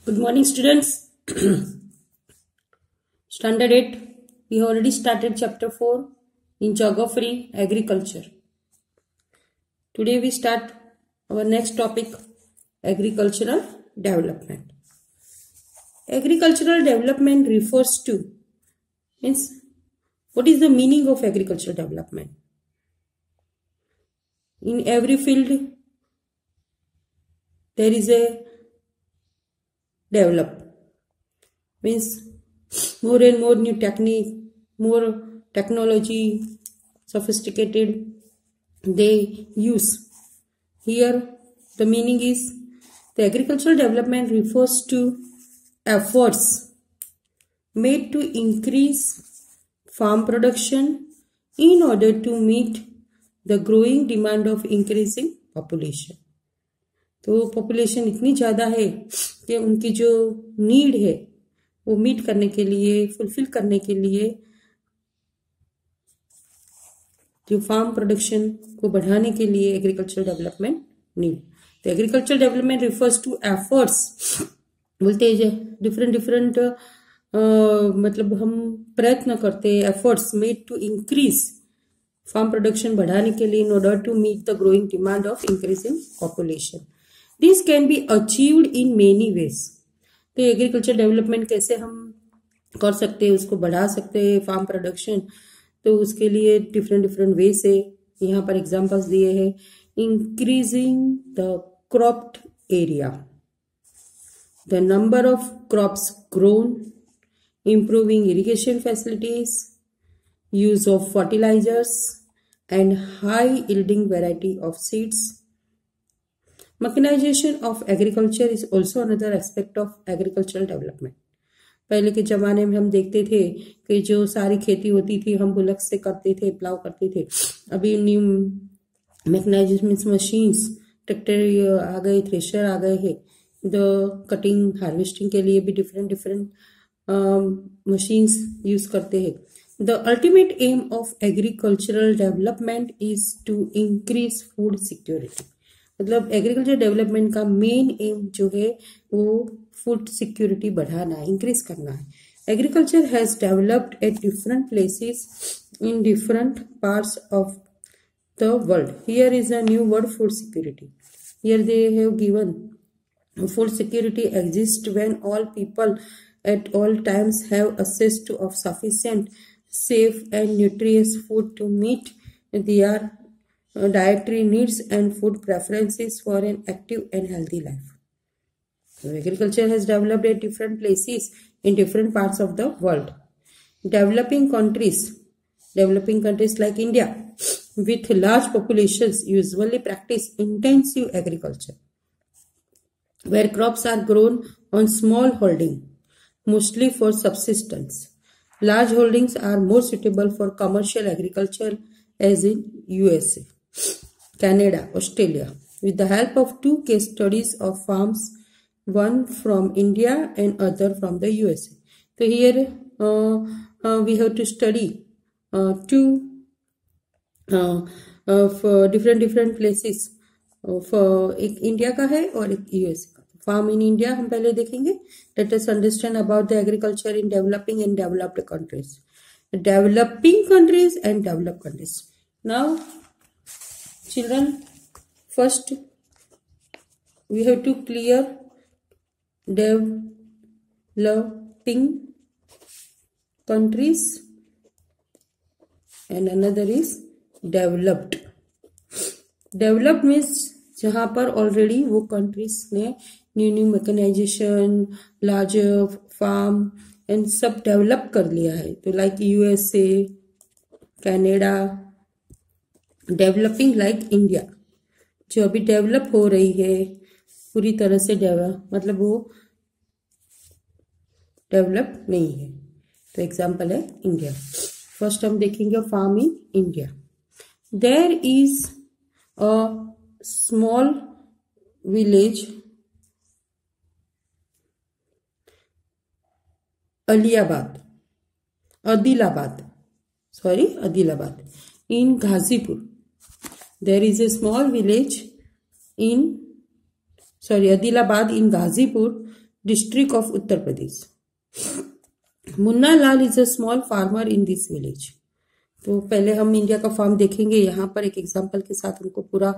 Good morning, students. Standard 8. We have already started chapter 4 in Geography, Agriculture. Today we start our next topic, agricultural development. Agricultural development refers to, means what is the meaning of agricultural development? In every field there is a develop, means more and more new technique, more technology, sophisticated they use. Here the meaning is the agricultural development refers to efforts made to increase farm production in order to meet the growing demand of increasing population. तो population इतनी ज़्यादा है कि उनकी जो need है वो meet करने के लिए, फुलफिल करने के लिए, जो फार्म प्रोडक्शन को बढ़ाने के लिए एग्रीकल्चर डेवलपमेंट नीड. तो agriculture development refers to efforts, बोलते हैं डिफरेंट मतलब हम प्रयत्न करते हैं, efforts made to increase farm production बढ़ाने के लिए in order to meet the growing demand of increasing population. This can be achieved in many ways. तो एग्रीकल्चर डेवलपमेंट कैसे हम कर सकते हैं, उसको बढ़ा सकते हैं फार्म प्रोडक्शन, तो उसके लिए डिफरेंट वे से यहाँ पर एग्जांपल्स दिए हैं. Increasing the cropped area, the number of crops grown, improving irrigation facilities, use of fertilizers and high yielding variety of seeds. Mechanization of agriculture is also another aspect of agricultural development. पहले के ज़माने में हम देखते थे कि जो सारी खेती होती थी हम बुलक से करते थे, प्लाव करते थे. अभी न्यू मैकेनाइजेशन मशीन्स, ट्रैक्टर आ गए, थ्रेशर आ गए हैं. द कटिंग हार्वेस्टिंग के लिए भी डिफरेंट मशीन्स यूज करते हैं. The ultimate aim of agricultural development is to increase food security. मतलब एग्रीकल्चर डेवलपमेंट का मेन एम जो है वो फूड सिक्योरिटी बढ़ाना है, इंक्रीज करना है. Agriculture has developed at different places in different parts of the world. Here is a new word, food security. Here they have given food security exists when all people at all times have access to of sufficient, safe and nutritious food to meet their dietary needs and food preferences for an active and healthy life. So agriculture has developed at different places in different parts of the world. Developing countries like India with large populations usually practice intensive agriculture, where crops are grown on small holding, mostly for subsistence. Large holdings are more suitable for commercial agriculture, as in USA, Canada, Australia. With the help of two case studies of farms, one from India and other from the USA. So here we have to study two of different places. एक India का है और एक US का. Farm in India हम पहले देखेंगे. Let us understand about the agriculture in developing and developed countries. Developing countries and developed countries. Now children, first we have to clear developing countries and another is developed. Develop means जहाँ पर already वो countries ने new mechanisation, large farm and सब develop कर लिया है. तो like USA, Canada. Developing like India जो अभी डेवलप हो रही है पूरी तरह से, मतलब वो डेवलप नहीं है. तो एग्जाम्पल है इंडिया. फर्स्ट हम देखेंगे farm in India. There is a small village, Adilabad in Ghazipur. There is a small village in Adilabad in Ghazipur district of Uttar Pradesh. Munna Lal is a small farmer in this village. तो पहले हम India का farm देखेंगे, यहाँ पर एक example के साथ उनको पूरा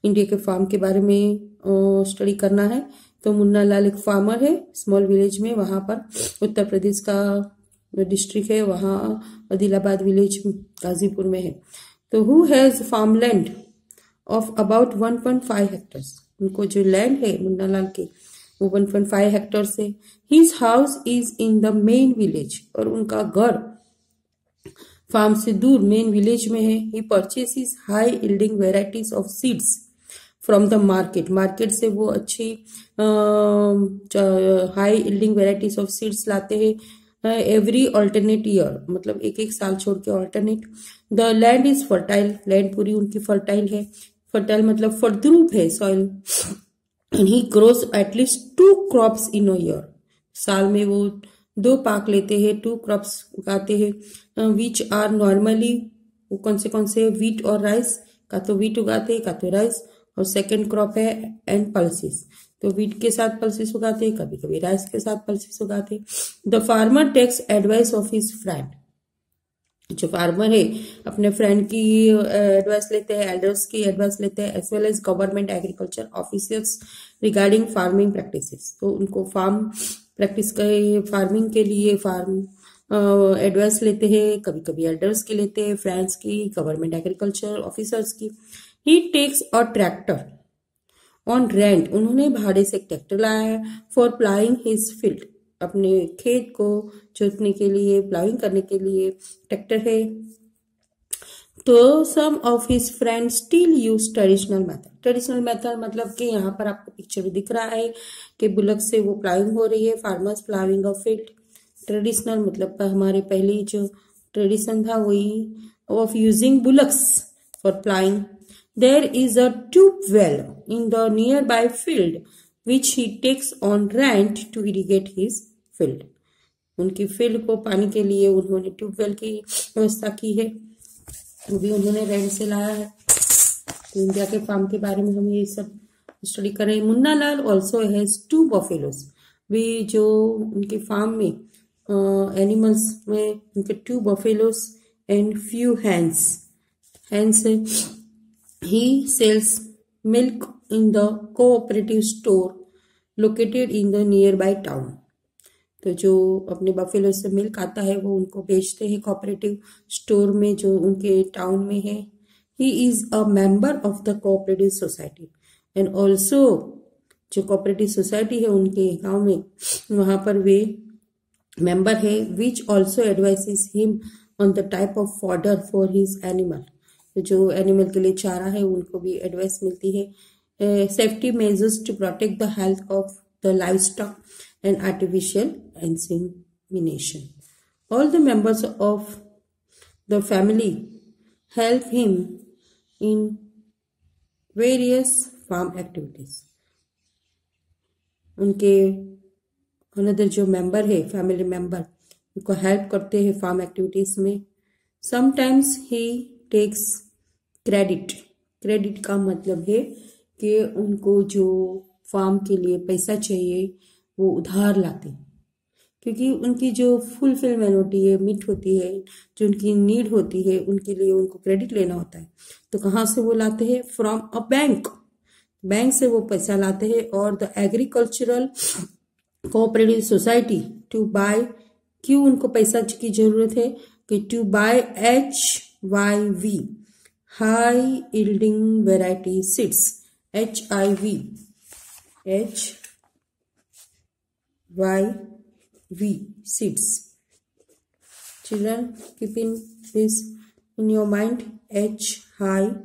इंडिया के फार्म के बारे में स्टडी करना है। तो मुन्ना लाल एक फार्मर है स्मॉल विलेज में, वहां पर उत्तर प्रदेश का डिस्ट्रिक्ट है, वहाँ आदिलाबाद विलेज गाजीपुर में है। तो who has farm land of about 1.5 hectares, उनको जो लैंड है मुन्ना लाल के वो 1.5 हेक्टर्स है। His house is in the main village, और उनका घर फार्म से दूर मेन विलेज में है। He purchases high yielding varieties of seeds from the market, market से वो अच्छी high yielding varieties of seeds लाते हैं एवरी ऑल्टरनेट ईयर, मतलब एक एक साल छोड़ के alternate. The land is fertile, land पूरी उनकी फर्टाइल है, फर्टाइल मतलब फलद्रुप है soil. And he grows at least 2 crops in a year, साल में वो 2 पाक लेते हैं, 2 क्रॉप्स उगाते हैं। विच आर नॉर्मली, वो कौन से वीट और राइस, का तो वीट उगाते हैं का तो राइस, और सेकेंड क्रॉप है एंड पल्सिस, तो वीट के साथ पल्सिस उगाते हैं, कभी कभी राइस के साथ पल्सिस उगाते हैं। The farmer takes advice of his friend, जो फार्मर है अपने फ्रेंड की एडवाइस लेते हैं, एल्डर्स की एडवाइस लेते हैं, as well as government agriculture officers regarding farming practices. तो उनको फार्म प्रैक्टिस के फार्मिंग के लिए फार्म एडवाइस लेते हैं, कभी कभी एल्डर्स की लेते हैं, फ्रेंड्स की, गवर्नमेंट एग्रीकल्चर ऑफिसर्स की। He takes a tractor on rent, उन्होंने भाड़े से एक ट्रैक्टर लाया है। फॉर प्लाइंग हिज फील्ड, अपने खेत को जोतने के लिए, प्लाइंग करने के लिए ट्रैक्टर है। तो some of his friends still use traditional method, traditional method मतलब कि यहाँ पर आपको पिक्चर में दिख रहा है कि बुलक से वो प्लाइंग हो रही है, farmers ploughing a field. Traditional मतलब हमारे पहले जो ट्रेडिशन था वही of using bullocks for ploughing. There is a tube well in the nearby field which he takes on rent to irrigate his field, उनकी फील्ड को पानी के लिए उन्होंने ट्यूबवेल की व्यवस्था की है, वो भी उन्होंने रेंट से लाया है। तो इंडिया के फार्म के बारे में हम ये सब स्टडी कर रहे हैं। Munna Lal also has 2 buffaloes, वे जो उनके फार्म में एनिमल्स में उनके 2 बफेलोज एंड फ्यू हैंस है। He sells milk in the cooperative store located in the nearby town, तो जो अपने बफेलो से मिल्क आता है वो उनको बेचते हैं कोऑपरेटिव स्टोर में जो उनके टाउन में है। He is a member of the cooperative society, and also जो कोऑपरेटिव सोसाइटी है उनके गांव में, वहां पर वे मेंबर है। Which also advices him on the type of fodder for his animal, तो जो एनिमल के लिए चारा है उनको भी एडवाइस मिलती है। Safety measures to protect the health of the livestock and artificial insemination. All the members of the family help him in various farm activities. उनके अनदर जो मेंबर है फैमिली मेंबर उनको हेल्प करते हैं farm activities में। Sometimes he tax credit, credit का मतलब है कि उनको जो फार्म के लिए पैसा चाहिए वो उधार लाते हैं, क्योंकि उनकी जो फुलफिलमेंट होती है, मीट होती है, जो उनकी नीड होती है उनके लिए उनको क्रेडिट लेना होता है। तो कहाँ से वो लाते हैं? फ्रॉम अ बैंक, बैंक से वो पैसा लाते हैं। और the agricultural cooperative society to buy, क्यों उनको पैसा की जरूरत है? कि to buy HYV high yielding variety seeds, HYV seeds. Children, keeping this in your mind. HYV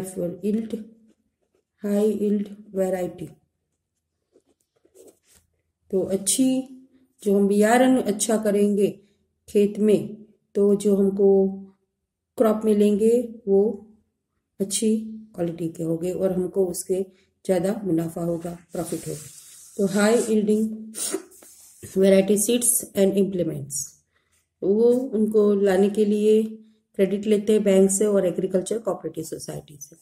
for yield, high yield variety. तो अच्छी जो हम बियारण अच्छा करेंगे खेत में, तो जो हमको क्रॉप मिलेंगे वो अच्छी क्वालिटी के होंगे और हमको उसके ज़्यादा मुनाफा होगा, प्रॉफिट होगा। तो high yielding variety seeds and implements, वो उनको लाने के लिए क्रेडिट लेते हैं बैंक से और एग्रीकल्चर कोऑपरेटिव सोसाइटी से।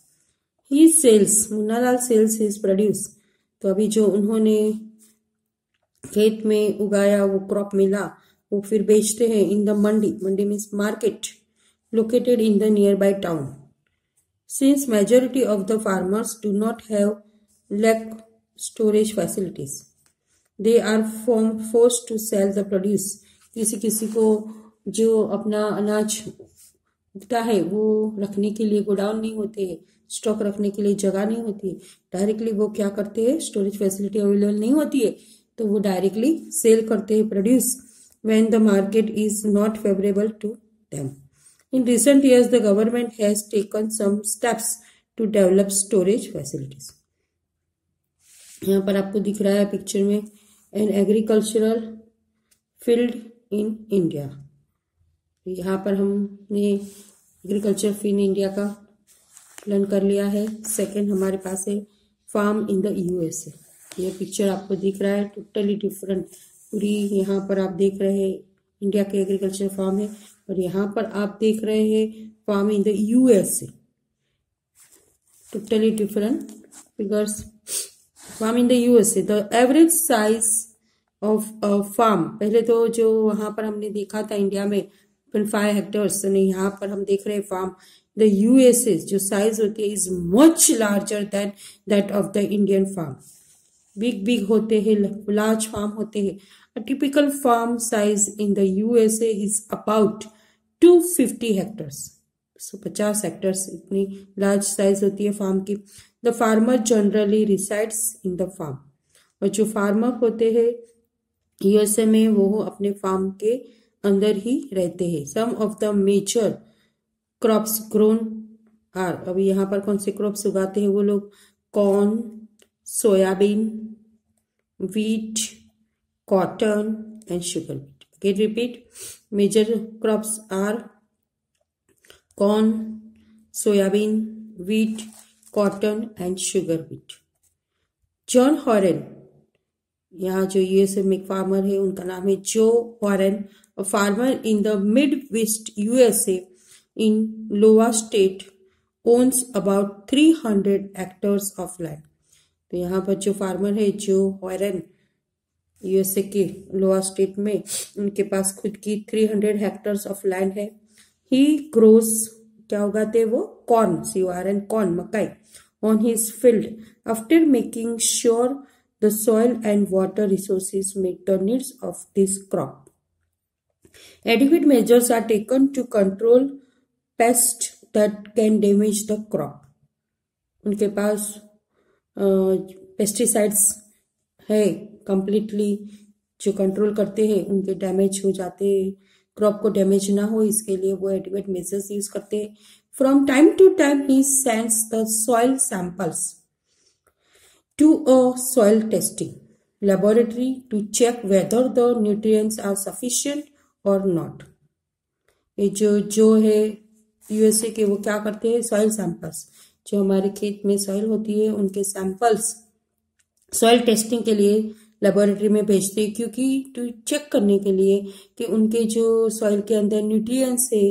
ही sales, Munna Lal sales his produce तो अभी जो उन्होंने खेत में उगाया वो क्रॉप मिला, वो फिर बेचते हैं in the Mandi. Mandi means market located in the nearby town. Since majority of the farmers do not have lack storage facilities, they are forced to sell the produce. किसी किसी को जो अपना अनाज उगता है वो रखने के लिए गोडाउन नहीं होते हैं, स्टॉक रखने के लिए जगह नहीं होती है, डायरेक्टली वो क्या करते हैं, स्टोरेज फैसिलिटी अवेलेबल नहीं होती है तो वो डायरेक्टली सेल करते हैं produce when the market is not favourable to them. In recent years, the government has taken some steps to develop storage facilities. यहाँ पर आपको दिख रहा है पिक्चर में an agricultural field in India. यहाँ पर हमने एग्रीकल्चर फील्ड इंडिया का लर्न कर लिया है. सेकंड हमारे पास है फार्म इन द यूएसए. ये पिक्चर आपको दिख रहा है टोटली डिफरेंट. पूरी यहाँ पर आप देख रहे हैं इंडिया के एग्रीकल्चर फार्म है और यहाँ पर आप देख रहे हैं farm in the USA. Totally different figures. Farm in the USA. The average size of farm, पहले तो जो वहां पर हमने देखा था इंडिया में 5 हेक्टेयर्स, यहाँ पर हम देख रहे हैं फार्म द यूएसए जो साइज होती है is much larger than that of the Indian farm. Big होते हैं, लार्ज फार्म होते हैं. A typical farm size in the USA is about 250 hectares. So 50 hectares इतनी large size होती है फार्म की. The farmer generally resides in the farm. और जो फार्मर होते हैं USA में वो अपने फार्म के अंदर ही रहते हैं. Some of the major crops grown are, अभी यहाँ पर कौन से क्रॉप्स उगाते हैं वो लोग? Corn, soybean, wheat, cotton and sugar beet. Again repeat, major crops are corn, soybean, wheat, cotton and sugar beet. John Horan, यहाँ जो यूएसए में एक फार्मर है उनका नाम है जो Horan. A farmer in the mid west USA in Iowa state owns about 300 hectares of land. तो यहाँ पर जो फार्मर है जो हॉरेन यूएसए के लोअर स्टेट में, उनके पास खुद की 300 हेक्टर्स ऑफ लैंड है. ही ग्रोस, क्या उगाते हैं वो? कॉर्न, CORN, कॉर्न, मकाई on his field after making sure the soil and water resources meet the needs of this crop. Adequate measures are taken to control pest that can damage the crop. उनके पास pesticides है completely जो control करते हैं, उनके damage हो जाते हैं, क्रॉप को डैमेज ना हो इसके लिए वो एडिक्वेट मेजर्स यूज करते हैं. From time to time he sends the soil samples to a soil testing laboratory to check whether the nutrients are sufficient और नॉट. ये जो है यूएसए के वो क्या करते हैं? सॉइल सैंपल्स, जो हमारे खेत में सॉइल होती है उनके सैंपल्स सॉइल टेस्टिंग के लिए लेबोरेटरी में भेजते हैं, क्योंकि टू चेक करने के लिए कि उनके जो सॉइल के अंदर न्यूट्रिएंट्स है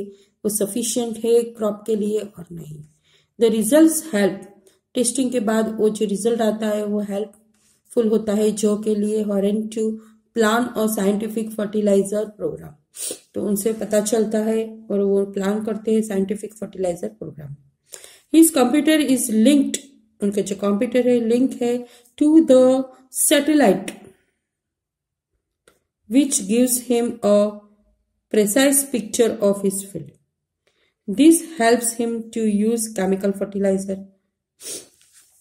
वो सफिशिएंट है क्रॉप के लिए और नहीं. The results help. टेस्टिंग के बाद वो जो रिजल्ट आता है वो हेल्पफुल होता है जो के लिए हॉरेन टू प्लान और साइंटिफिक फर्टिलाइजर प्रोग्राम. तो उनसे पता चलता है और वो प्लान करते हैं scientific fertiliser programme. His computer is linked, उनका जो कंप्यूटर है लिंक है to the satellite which gives him a precise picture of his field. This helps him to use chemical fertilizer.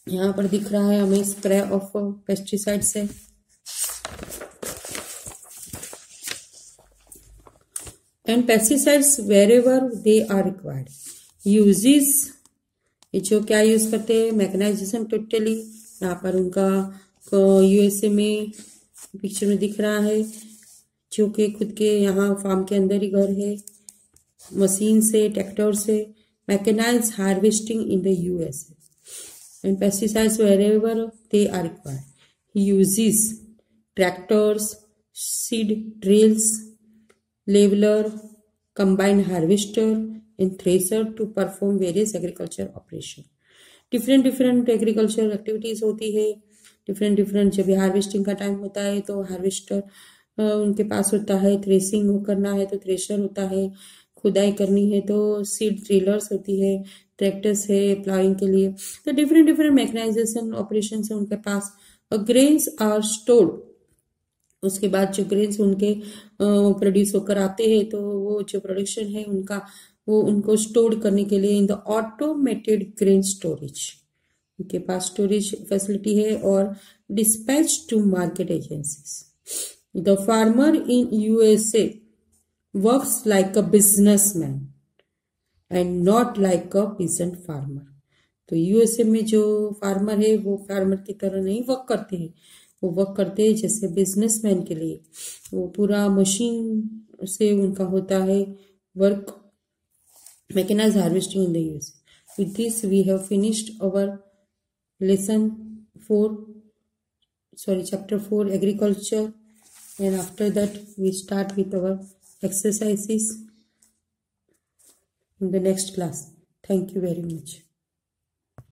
यहाँ पर दिख रहा है हमें स्प्रे ऑफ पेस्टिसाइड्स है. And pesticides wherever they are required. Uses, ये जो क्या यूज करते हैं? मैग्नाइजेशन टोटली. यहाँ पर उनका यूएसए में पिक्चर में दिख रहा है जो कि खुद के यहाँ फार्म के अंदर ही घर है. मशीन से, ट्रैक्टर से, mechanise harvesting in the USA. And pesticides wherever they are required. He uses tractors, seed drills, leveller, combine harvester and thresher to perform various agriculture operation. Different agriculture activities होती है different different, जब harvesting का time होता है तो harvester उनके पास होता है, थ्रेसिंग करना है तो थ्रेशर होता है, खुदाई करनी है तो सीड ड्रिलर्स होती है, ट्रैक्टर्स है प्लाइंग के लिए। तो डिफरेंट डिफरेंट मैकेनाइजेशन ऑपरेशन है उनके पास। ग्रेन्स आर स्टोर्ड, उसके बाद जो ग्रेन्स उनके प्रोड्यूस होकर आते हैं तो वो जो प्रोडक्शन है उनका, वो उनको स्टोर करने के लिए in the automated grain storage, उनके पास स्टोरेज फैसिलिटी है, और dispatch to market agencies. The farmer in USA works like a businessman and not like a peasant farmer. तो यूएसए में जो फार्मर है वो फार्मर की तरह नहीं वर्क करते हैं, वो वर्क करते हैं जैसे बिजनेसमैन के लिए। वो पूरा मशीन से उनका होता है work. Mechanised harvesting in the USA. With this, we have finished our lesson 4, chapter 4, agriculture, and after that we start with our exercises in the next class. Thank you very much.